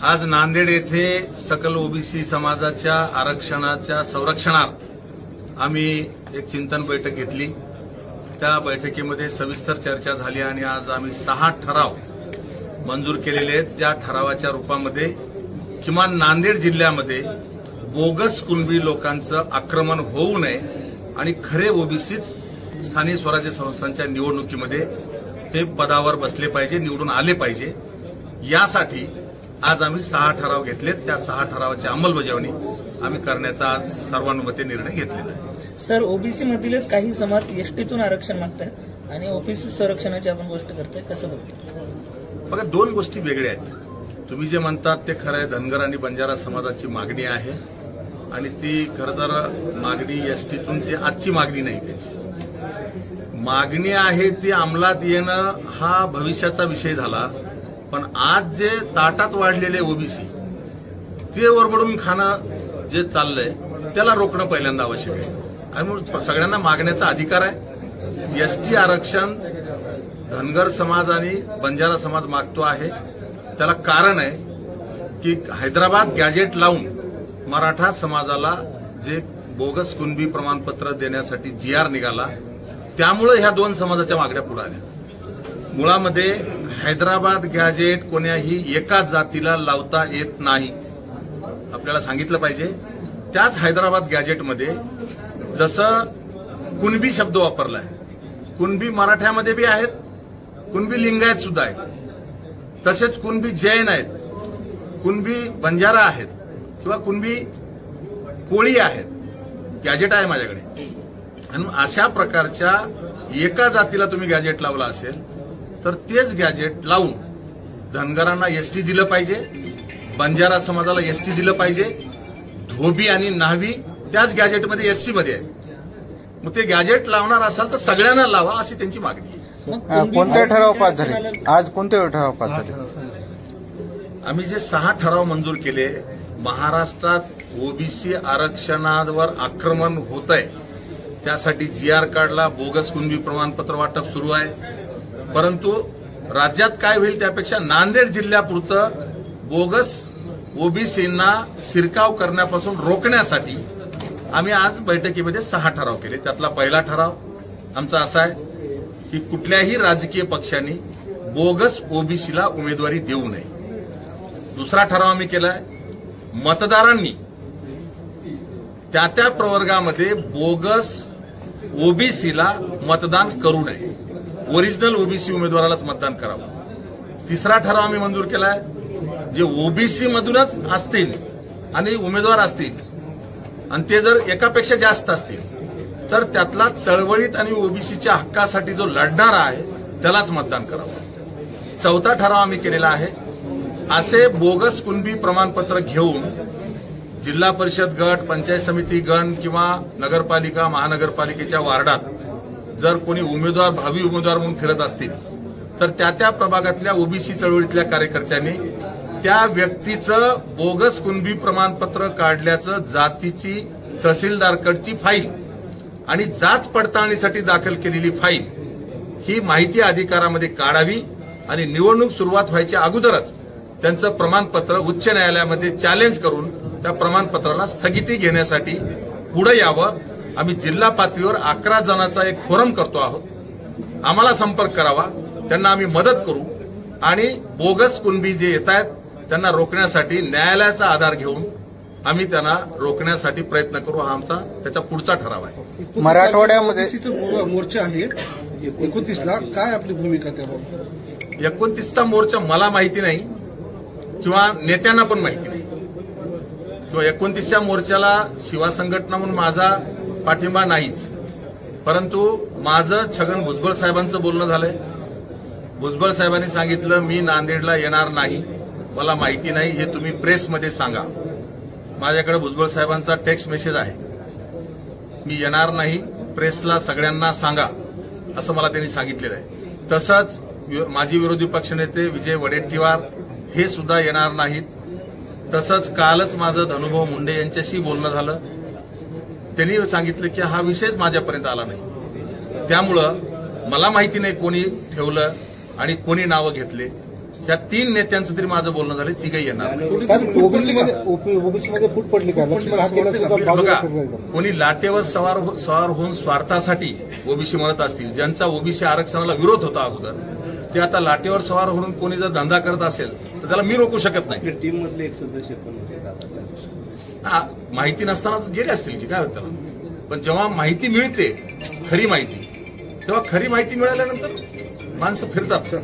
आज नांदेड येथे सकल ओबीसी समाजाच्या आरक्षणाच्या संरक्षणार्थ आम्ही एक चिंतन बैठक घेतली। त्या बैठकीमध्ये सविस्तर चर्चा झाली आणि आज आम्ही 6 ठराव मंजूर केलेले आहेत। ज्या ठरावाच्या रूपामध्ये किमान नांदेड जिल्ह्यामध्ये बोगस कुणबी लोकांचं आक्रमण होऊ नये आणि खरे ओबीसीच स्थानिक स्वराज्य संस्थांच्या निवडणुकीमध्ये हे पदावर बसले पाहिजे, निवडून आले पाहिजे। यासाठी आज आम्ही 6 ठराव घेतलेत। त्या 6 ठरावाची अंमलबजावणी आम्ही करण्याचा आज सर्वानुमते निर्णय घेतलेला आहे। सर, ओबीसी मधीलच काही समाज एसटीतून आरक्षण मागतात आणि ओबीसी संरक्षणाची आपण गोष्ट करताय, कसं बघतो? बघा, 2 गोष्टी वेगळ्या आहेत। तुम्ही जे म्हणतात ते खरं आहे, धनगर आणि बंजारा समाजाची मागणी आहे आणि ती खरं तर मागणी एसटीतून ती आजची मागणी नाही, त्याची मागणी आहे ती अंमलात येणं हा भविष्याचा विषय झाला। पण आज जे ताटात वाढलेले ओबीसी ते वरबडून खाणं जे चाललंय त्याला रोखणं पहिल्यांदा आवश्यक आहे आणि मग सगळ्यांना मागण्याचा अधिकार आहे। एसटी आरक्षण धनगर समाज आणि बंजारा समाज मागतो आहे, त्याला कारण आहे की हैदराबाद गॅजेट लावून मराठा समाजाला जे बोगस कुणबी प्रमाणपत्र देण्यासाठी GR निघाला, त्यामुळे ह्या 2 समाजाच्या मागण्या पुढे आल्या। मुळामध्ये हैदराबाद गॅजेट कोण्याही एकाच जातीला लावता येत नाही, आपल्याला सांगितलं पाहिजे। त्याच हैदराबाद गॅजेटमध्ये जसं कुणबी शब्द वापरलाय, कुणबी मराठ्यामध्ये बी आहेत, कुणबी लिंगायत सुद्धा आहेत, तसेच कुणबी जैन आहेत, कुणबी बंजारा आहेत किंवा कुणबी कोळी आहेत, गॅजेट आहे माझ्याकडे। आणि अशा प्रकारच्या एका जातीला तुम्ही गॅजेट लावला असेल तर तेच गॅजेट लावून धनगरांना एसटी दिलं पाहिजे, बंजारा समाजाला एसटी दिलं पाहिजे, धोबी आणि न्हावी त्याच गॅजेटमध्ये एससी मध्ये आहेत। मग ते गॅजेट लावणार असाल तर सगळ्यांना लावा, अशी त्यांची मागणी आहे। कोणते ठराव पास झाले आज? कोणते ठराव पास झाले? आम्ही जे 6 ठराव मंजूर केले, महाराष्ट्रात ओबीसी आरक्षणावर आक्रमण होत आहे त्यासाठी GR काढला, बोगस कुणबी प्रमाणपत्र वाटप सुरू आहे। परंतु राज्यात काय होईल त्यापेक्षा नांदेड जिल्ह्यापुरतं बोगस ओबीसींना शिरकाव करण्यापासून रोखण्यासाठी आम्ही आज बैठकीमध्ये 6 ठराव केले। त्यातला पहिला ठराव आमचा असा आहे की कुठल्याही राजकीय पक्षांनी बोगस ओबीसीला उमेदवारी देऊ नये। दुसरा ठराव आम्ही केलाय, मतदारांनी त्या प्रवर्गामध्ये बोगस ओबीसीला मतदान करू नये, ओरिजिनल ओबीसी उमेदवारालाच मतदान करावं। तिसरा ठराव आम्ही मंजूर केलाय, जे ओबीसी मधूनच असतील आणि उमेदवार असतील आणि ते जर एकापेक्षा जास्त असतील तर त्यातला चळवळीत आणि ओबीसीच्या हक्कासाठी जो लढणारा आहे त्यालाच मतदान करावं। चौथा ठराव आम्ही केलेला आहे, असे बोगस कुणबी प्रमाणपत्र घेऊन जिल्हा परिषद गट, पंचायत समिती गण किंवा नगरपालिका महानगरपालिकेच्या वार्डात जर कोणी उमेदवार भावी उमेदवार म्हणून फिरत असतील तर त्या प्रभागातल्या ओबीसी चळवळीतल्या कार्यकर्त्यांनी त्या व्यक्तीचं बोगस कुणबी प्रमाणपत्र काढल्याचं जातीची तहसीलदारकडची फाईल आणि जात पडताळणीसाठी दाखल केलेली फाईल ही माहिती अधिकारामध्ये काढावी आणि निवडणूक सुरुवात व्हायच्या अगोदरच त्यांचं प्रमाणपत्र उच्च न्यायालयामध्ये चॅलेंज करून त्या प्रमाणपत्राला स्थगिती घेण्यासाठी पुढे यावं। आम्ही जिल्हा पातळीवर 11 जणांचा एक फोरम करतो आहोत, आम्हाला संपर्क करावा, त्यांना आम्ही मदत करू आणि बोगस कुणबी जे येत आहेत त्यांना रोखण्यासाठी न्यायालयाचा आधार घेऊन आम्ही त्यांना रोखण्यासाठी प्रयत्न करू। हा आमचा त्याचा पुढचा ठराव आहे। मराठवाड्यामध्ये मोर्चा आहे 29ला, काय आपली भूमिका त्याबाबत? 29चा मोर्चा मला माहिती नाही किंवा नेत्यांना पण माहिती नाही, किंवा 29च्या मोर्चाला शिवा संघटना म्हणून माझा पाठिंबा नाहीच। परंतु माझं छगन भुजबळ साहेबांचं बोलणं झालंय, भुजबळ साहेबांनी सांगितलं मी नांदेडला येणार नाही, मला माहिती नाही, हे तुम्ही प्रेसमध्ये सांगा। माझ्याकडे भुजबळ साहेबांचा टेक्स्ट मेसेज आहे, मी येणार नाही, प्रेसला सगळ्यांना सांगा, असं मला त्यांनी सांगितलेलं आहे। तसंच माजी विरोधी पक्षनेते विजय वडेट्टीवार हे सुद्धा येणार नाहीत। तसंच कालच माझं धनुभाऊ मुंडे यांच्याशी बोलणं झालं, त्यांनी सांगितलं की हा विषयच माझ्यापर्यंत आला नाही, त्यामुळं मला माहिती नाही कोणी ठेवलं आणि कोणी नावं घेतले। या 3 नेत्यांचं तरी माझं बोलणं झालं, तिघही येणार नाही. ओबीसी मध्ये फूट पडली का? लक्ष्मण हाकेला सुद्धा बघा, बाजूला फिरवायचं. कोणी लाटेवर सवार होऊन स्वार्थासाठी ओबीसी म्हणत असतील, ज्यांचा ओबीसी आरक्षणाला विरोध होता अगोदर, ते आता लाटेवर सवार होऊन कोणी जर धंदा करत असेल तर त्याला मी रोखू शकत नाही. टीम मधले एक सदस्य पण माहिती नसताना गेले असतील की काय होतं त्याला. पण जेव्हा माहिती मिळते, खरी माहिती, तेव्हा खरी माहिती मिळाल्यानंतर माणसं फिरतात.